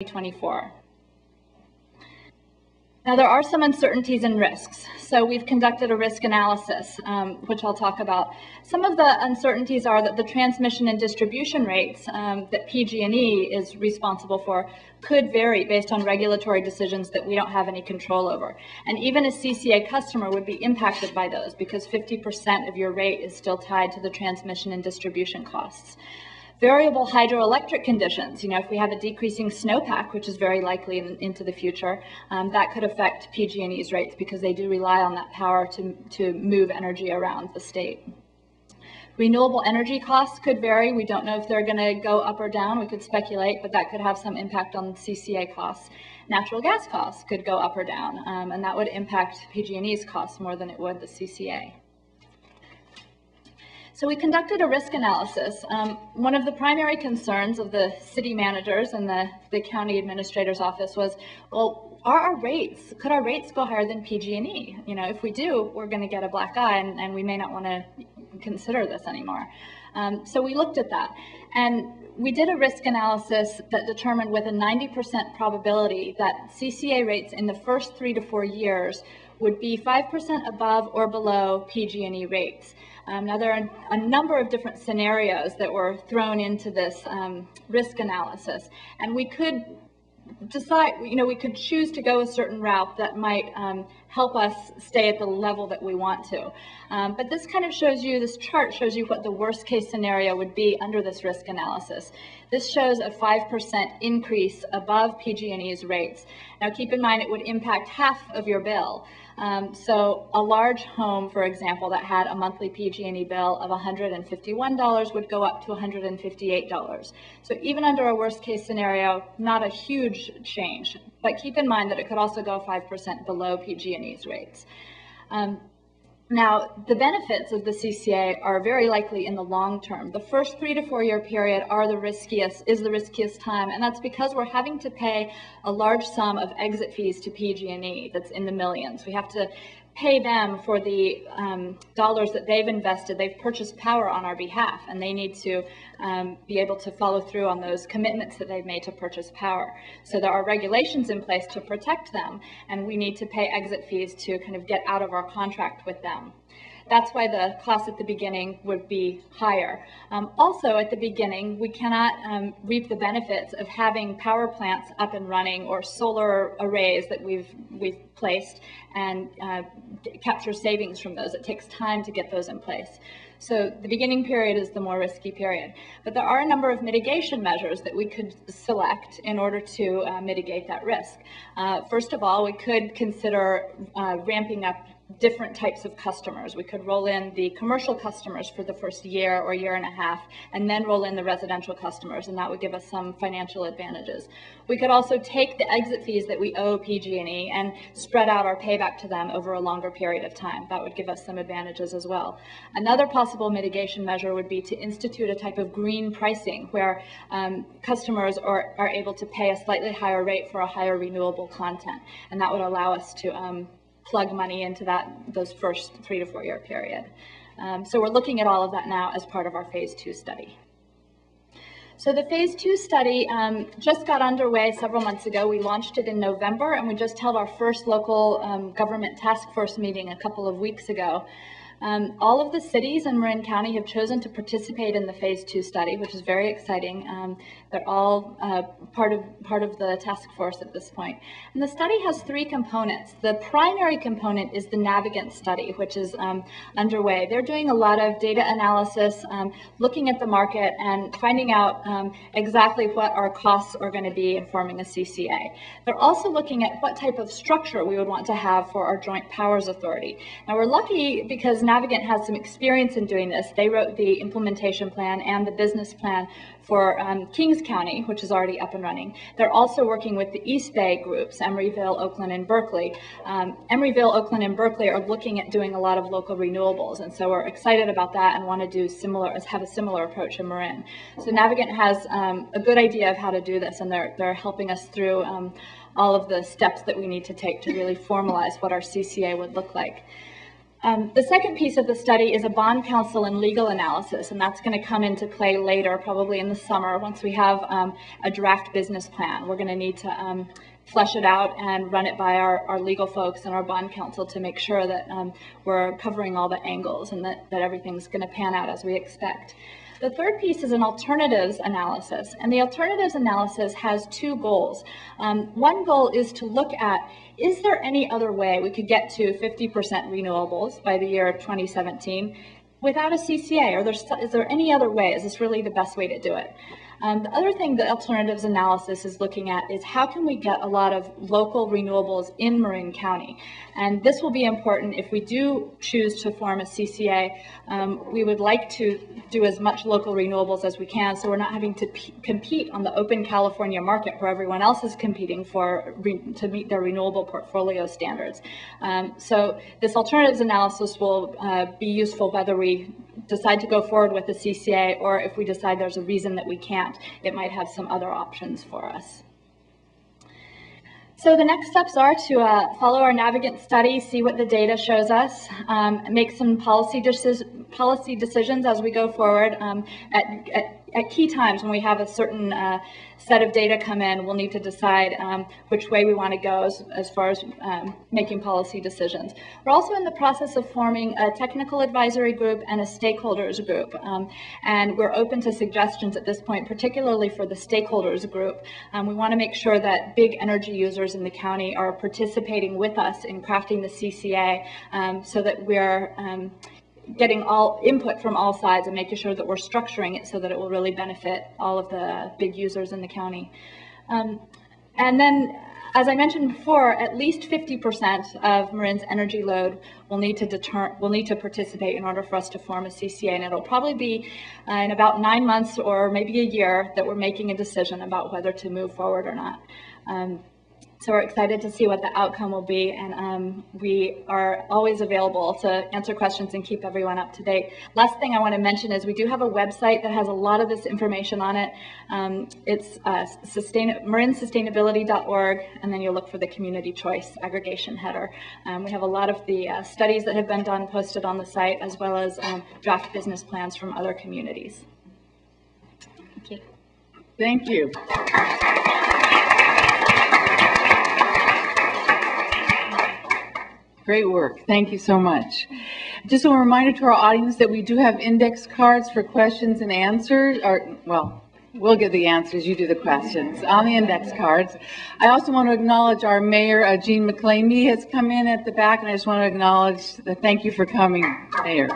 2024. Now, there are some uncertainties and risks. So we've conducted a risk analysis, which I'll talk about. Some of the uncertainties are that the transmission and distribution rates that PG&E is responsible for could vary based on regulatory decisions that we don't have any control over. And even a CCA customer would be impacted by those because 50% of your rate is still tied to the transmission and distribution costs. Variable hydroelectric conditions, if we have a decreasing snowpack, which is very likely into the future, that could affect PG&E's rates because they do rely on that power to move energy around the state. Renewable energy costs could vary. We don't know if they're going to go up or down. We could speculate, but that could have some impact on CCA costs. Natural gas costs could go up or down, and that would impact PG&E's costs more than it would the CCA. So we conducted a risk analysis. One of the primary concerns of the city managers and the county administrator's office was, well, could our rates go higher than PG&E? If we do, we're going to get a black eye and we may not want to consider this anymore. So we looked at that. And we did a risk analysis that determined with a 90% probability that CCA rates in the first 3 to 4 years would be 5% above or below PG&E rates. Now, there are a number of different scenarios that were thrown into this risk analysis, and we could decide, we could choose to go a certain route that might help us stay at the level that we want to. But this kind of shows you, this chart shows you what the worst case scenario would be under this risk analysis. This shows a 5% increase above PG&E's rates. Now, keep in mind it would impact half of your bill. So a large home, for example, that had a monthly PG&E bill of $151 would go up to $158. So even under a worst case scenario, not a huge change, but keep in mind that it could also go 5% below PG&E's rates. Now, the benefits of the CCA are very likely in the long term. The first 3 to 4 year period is the riskiest time, and that's because we're having to pay a large sum of exit fees to PG&E that's in the millions. We have to pay them for the dollars that they've invested. They've purchased power on our behalf, and they need to be able to follow through on those commitments that they've made to purchase power. So there are regulations in place to protect them, and we need to pay exit fees to kind of get out of our contract with them. That's why the cost at the beginning would be higher. Also, at the beginning, we cannot reap the benefits of having power plants up and running or solar arrays that we've placed and capture savings from those. It takes time to get those in place. So the beginning period is the more risky period. But there are a number of mitigation measures that we could select in order to mitigate that risk. First of all, we could consider ramping up different types of customers. We could roll in the commercial customers for the first year or year and a half, and then roll in the residential customers, and that would give us some financial advantages. We could also take the exit fees that we owe PG&E and spread out our payback to them over a longer period of time. That would give us some advantages as well. Another possible mitigation measure would be to institute a type of green pricing where customers are able to pay a slightly higher rate for a higher renewable content, and that would allow us to plug money into those first 3 to 4 year period. So we're looking at all of that now as part of our phase 2 study. So the phase 2 study just got underway several months ago. We launched it in November, and we just held our first local government task force meeting a couple of weeks ago. All of the cities in Marin County have chosen to participate in the phase 2 study, which is very exciting. They're all part of the task force at this point. And the study has 3 components. The primary component is the Navigant study, which is underway. They're doing a lot of data analysis, looking at the market and finding out exactly what our costs are going to be in forming a CCA. They're also looking at what type of structure we would want to have for our Joint Powers Authority. Now, we're lucky because Navigant has some experience in doing this. They wrote the implementation plan and the business plan for Kings County, which is already up and running. They're also working with the East Bay groups, Emeryville, Oakland, and Berkeley. Emeryville, Oakland, and Berkeley are looking at doing a lot of local renewables, and so we're excited about that and want to have a similar approach in Marin. So Navigant has a good idea of how to do this, and they're helping us through all of the steps that we need to take to really formalize what our CCA would look like. The second piece of the study is a bond counsel and legal analysis, and that's going to come into play later, probably in the summer, once we have a draft business plan. We're going to need to flesh it out and run it by our legal folks and our bond counsel to make sure that we're covering all the angles and that everything's going to pan out as we expect. The third piece is an alternatives analysis, and the alternatives analysis has two goals. One goal is to look at, is there any other way we could get to 50% renewables by the year 2017 without a CCA? Or is there any other way? Is this really the best way to do it? The other thing the alternatives analysis is looking at is how can we get a lot of local renewables in Marin County? And this will be important if we do choose to form a CCA. We would like to do as much local renewables as we can, so we're not having to compete on the open California market where everyone else is competing to meet their renewable portfolio standards. So this alternatives analysis will be useful whether we decide to go forward with the CCA, or if we decide there's a reason that we can't, it might have some other options for us. So the next steps are to follow our Navigant study, see what the data shows us, make some policy decisions as we go forward. At key times when we have a certain set of data come in, we'll need to decide which way we want to go as far as making policy decisions. We're also in the process of forming a technical advisory group and a stakeholders group. And we're open to suggestions at this point, particularly for the stakeholders group. We want to make sure that big energy users in the county are participating with us in crafting the CCA so that we're getting all input from all sides and making sure that we're structuring it so that it will really benefit all of the big users in the county. And then, as I mentioned before, at least 50% of Marin's energy load will need to participate in order for us to form a CCA, and it'll probably be in about 9 months or maybe a year that we're making a decision about whether to move forward or not. So we're excited to see what the outcome will be, and we are always available to answer questions and keep everyone up to date. Last thing I want to mention is we do have a website that has a lot of this information on it. It's marinsustainability.org, and then you'll look for the community choice aggregation header. We have a lot of the studies that have been done posted on the site, as well as draft business plans from other communities. Thank you. Thank you. Great work. Thank you so much. Just a reminder to our audience that we do have index cards for questions and answers, well, we'll get the answers, you do the questions on the index cards. I also want to acknowledge our mayor, Jean McClain. He has come in at the back, and I just want to acknowledge the thank you for coming, Mayor.